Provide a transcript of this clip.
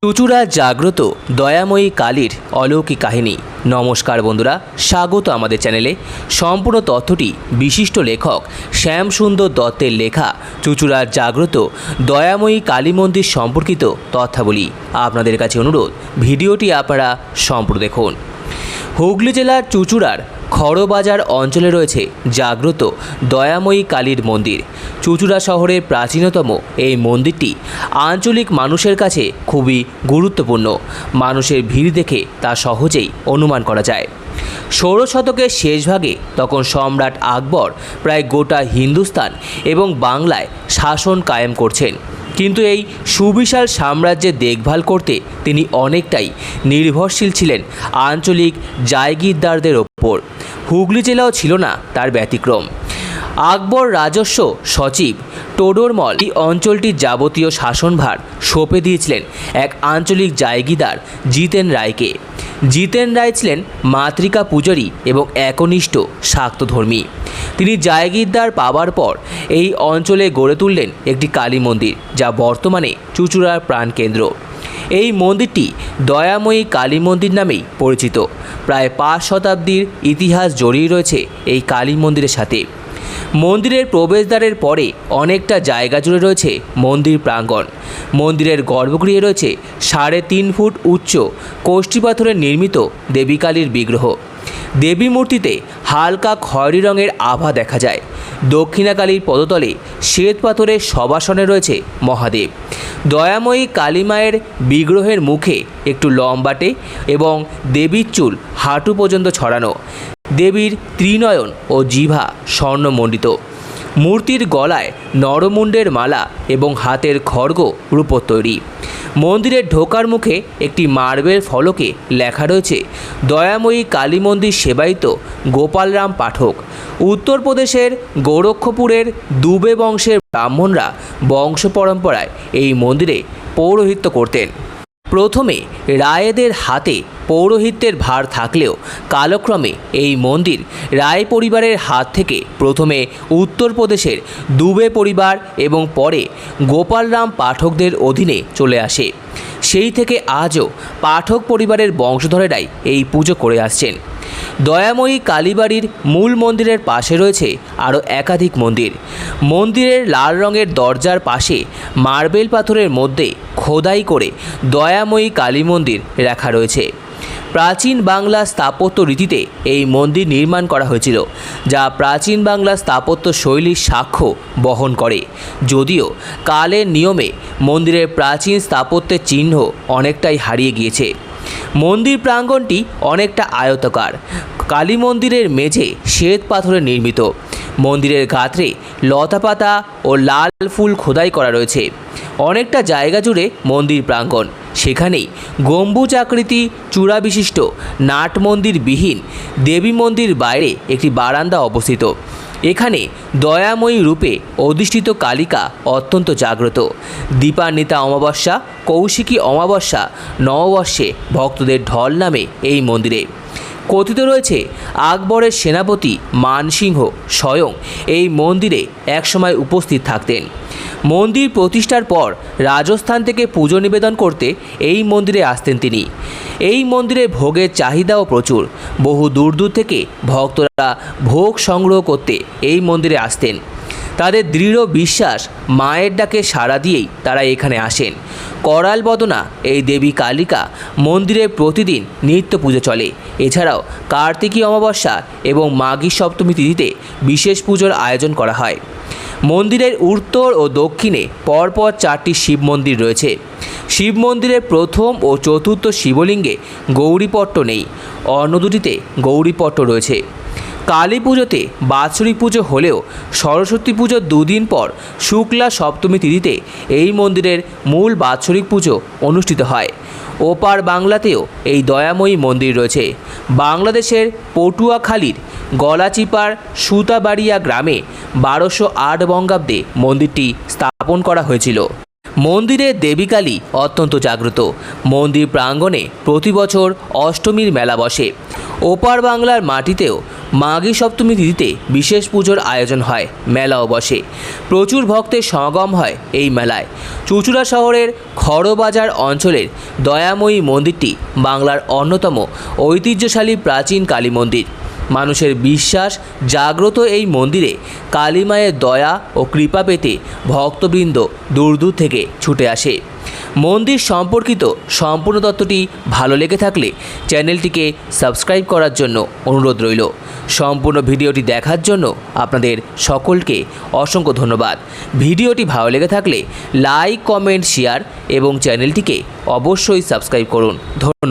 চুঁচুড়া জাগ্রত দয়াময়ী কালীর অলৌকিক কাহিনী। নমস্কার বন্ধুরা, স্বাগত আমাদের চ্যানেলে। সম্পূর্ণ তথ্যটি বিশিষ্ট লেখক শ্যামসুন্দর দত্তের লেখা চুঁচুড়া জাগ্রত দয়াময়ী কালী মন্দির সম্পর্কিত তথ্যাবলী। আপনাদের কাছে অনুরোধ, ভিডিওটি আপনারা সম্পূর্ণ দেখুন। হুগলি জেলার চুঁচুড়ার খড়বাজার অঞ্চলে রয়েছে জাগ্রত দয়াময়ী কালীর মন্দির। চুঁচুড়া শহরের প্রাচীনতম এই মন্দিরটি আঞ্চলিক মানুষের কাছে খুবই গুরুত্বপূর্ণ। মানুষের ভিড় দেখে তা সহজেই অনুমান করা যায়। 16 শতকের শেষভাগে তখন সম্রাট আকবর প্রায় গোটা হিন্দুস্তান এবং বাংলায় শাসন কায়েম করছেন, কিন্তু এই সুবিশাল সাম্রাজ্যের দেখভাল করতে তিনি অনেকটাই নির্ভরশীল ছিলেন আঞ্চলিক জায়গিরদারদের ওপর। হুগলি জেলাও ছিল না তার ব্যতিক্রম। আকবর রাজস্ব সচিব টোডরমল এই অঞ্চলটির যাবতীয় শাসনভার সঁপে দিয়েছিলেন এক আঞ্চলিক জায়গিদার জিতেন রায়কে। জিতেন রায় ছিলেন মাতৃকা পূজারী এবং একনিষ্ঠ শাক্তধর্মী। তিনি জায়গিরদার পাওয়ার পর এই অঞ্চলে গড়ে তুললেন একটি কালী মন্দির, যা বর্তমানে চুঁচুড়ার প্রাণকেন্দ্র। এই মন্দিরটি দয়াময়ী কালী মন্দির নামেই পরিচিত। প্রায় 5 শতাব্দীর ইতিহাস জড়িয়ে রয়েছে এই কালী মন্দিরের সাথে। মন্দিরের প্রবেশদ্বারের পরে অনেকটা জায়গা জুড়ে রয়েছে মন্দির প্রাঙ্গণ। মন্দিরের গর্ভগৃহে রয়েছে 3.5 ফুট উচ্চ কোষ্ঠী পাথরের নির্মিত দেবী কালীর বিগ্রহ। দেবী মূর্তিতে হালকা খয়েরি রঙের আভা দেখা যায়। দক্ষিণাকালীর পদতলে শ্বেত পাথরের শবাসনে রয়েছে মহাদেব। দয়াময়ী কালী মায়ের বিগ্রহের মুখে একটু লম্বাটে এবং দেবীর চুল হাঁটু পর্যন্ত ছড়ানো। দেবীর ত্রিনয়ন ও জিভা স্বর্ণমণ্ডিত। মূর্তির গলায় নরমুণ্ডের মালা এবং হাতের খড়গ রূপোর তৈরি। মন্দিরের ঢোকার মুখে একটি মার্বেল ফলকে লেখা রয়েছে দয়াময়ী কালী মন্দির সেবায়িত গোপালরাম পাঠক। উত্তরপ্রদেশের গোরক্ষপুরের দুবে বংশের ব্রাহ্মণরা বংশ পরম্পরায় এই মন্দিরে পৌরোহিত্য করতেন। প্রথমে রায়েদের হাতে পৌরোহিত্যের ভার থাকলেও কালক্রমে এই মন্দির রায় পরিবারের হাত থেকে প্রথমে উত্তরপ্রদেশের দুবে পরিবার এবং পরে গোপালরাম পাঠকদের অধীনে চলে আসে। সেই থেকে আজও পাঠক পরিবারের বংশধরেরাই এই পুজো করে আসছেন। দয়াময়ী কালীবাড়ির মূল মন্দিরের পাশে রয়েছে আরও একাধিক মন্দির। মন্দিরের লাল রঙের দরজার পাশে মার্বেল পাথরের মধ্যে খোদাই করে দয়াময়ী কালী মন্দির রাখা রয়েছে। প্রাচীন বাংলা স্থাপত্য রীতিতে এই মন্দির নির্মাণ করা হয়েছিল, যা প্রাচীন বাংলা স্থাপত্য শৈলীর সাক্ষ্য বহন করে। যদিও কালের নিয়মে মন্দিরের প্রাচীন স্থাপত্যের চিহ্ন অনেকটাই হারিয়ে গিয়েছে। মন্দির প্রাঙ্গণটি অনেকটা আয়তাকার। কালী মন্দিরের মেঝে শ্বেত পাথরে নির্মিত। মন্দিরের গাত্রে লতাপাতা ও লাল ফুল খোদাই করা রয়েছে। অনেকটা জায়গা জুড়ে মন্দির প্রাঙ্গণ। সেখানেই গম্বুজ আকৃতি চূড়া বিশিষ্ট নাট মন্দির বিহীন দেবী মন্দির বাইরে একটি বারান্দা অবস্থিত। এখানে দয়াময়ী রূপে অধিষ্ঠিত কালিকা অত্যন্ত জাগ্রত। দীপান্বিতা অমাবস্যা, কৌশিকী অমাবস্যা, নববর্ষে ভক্তদের ঢল নামে এই মন্দিরে। কথিত রয়েছে আকবরের সেনাপতি মানসিংহ স্বয়ং এই মন্দিরে একসময় উপস্থিত থাকতেন। মন্দির প্রতিষ্ঠার পর রাজস্থান থেকে পুজো নিবেদন করতে এই মন্দিরে আসতেন তিনি। এই মন্দিরে ভোগের চাহিদাও প্রচুর। বহু দূর দূর থেকে ভক্তরা ভোগ সংগ্রহ করতে এই মন্দিরে আসতেন। তাদের দৃঢ় বিশ্বাস, মায়ের ডাকে সাড়া দিয়েই তারা এখানে আসেন। করাল বদনা এই দেবী কালিকা মন্দিরে প্রতিদিন নিত্য পুজো চলে। এছাড়াও কার্তিকী অমাবস্যা এবং মাঘী সপ্তমী তিথিতে বিশেষ পুজোর আয়োজন করা হয়। মন্দিরের উত্তর ও দক্ষিণে পরপর 4টি শিব মন্দির রয়েছে। শিব মন্দিরের প্রথম ও চতুর্থ শিবলিঙ্গে গৌরীপট্ট নেই, অন্য দুটিতে গৌরীপট্ট রয়েছে। কালী পুজোতে বাৎসরিক পুজো হলেও সরস্বতী পুজোর 2 দিন পর শুক্লা সপ্তমী তিথিতে এই মন্দিরের মূল বাৎসরিক পুজো অনুষ্ঠিত হয়। ওপার বাংলাতেও এই দয়াময়ী মন্দির রয়েছে। বাংলাদেশের পটুয়াখালীর গলাচিপার সুতাবাড়িয়া গ্রামে 1208 বঙ্গাব্দে মন্দিরটি স্থাপন করা হয়েছিল। মন্দিরের দেবী কালী অত্যন্ত জাগ্রত। মন্দির প্রাঙ্গণে প্রতি বছর অষ্টমীর মেলা বসে। ওপার বাংলার মাটিতেও মাঘী সপ্তমী তিথিতে বিশেষ পুজোর আয়োজন হয়, মেলাও বসে। প্রচুর ভক্তের সমাগম হয় এই মেলায়। চুঁচুড়া শহরের খড়বাজার অঞ্চলের দয়াময়ী মন্দিরটি বাংলার অন্যতম ঐতিহ্যশালী প্রাচীন কালী মন্দির। মানুষের বিশ্বাস জাগ্রত এই মন্দিরে কালী মায়ের দয়া ও কৃপা পেতে ভক্তবৃন্দ দূর দূর থেকে ছুটে আসে। মন্দির সম্পর্কিত সম্পূর্ণ তথ্যটি ভালো লেগে থাকলে চ্যানেলটিকে সাবস্ক্রাইব করার জন্য অনুরোধ রইল। সম্পূর্ণ ভিডিওটি দেখার জন্য আপনাদের সকলকে অসংখ্য ধন্যবাদ। ভিডিওটি ভালো লেগে থাকলে লাইক, কমেন্ট, শেয়ার এবং চ্যানেলটিকে অবশ্যই সাবস্ক্রাইব করুন। ধন্যবাদ।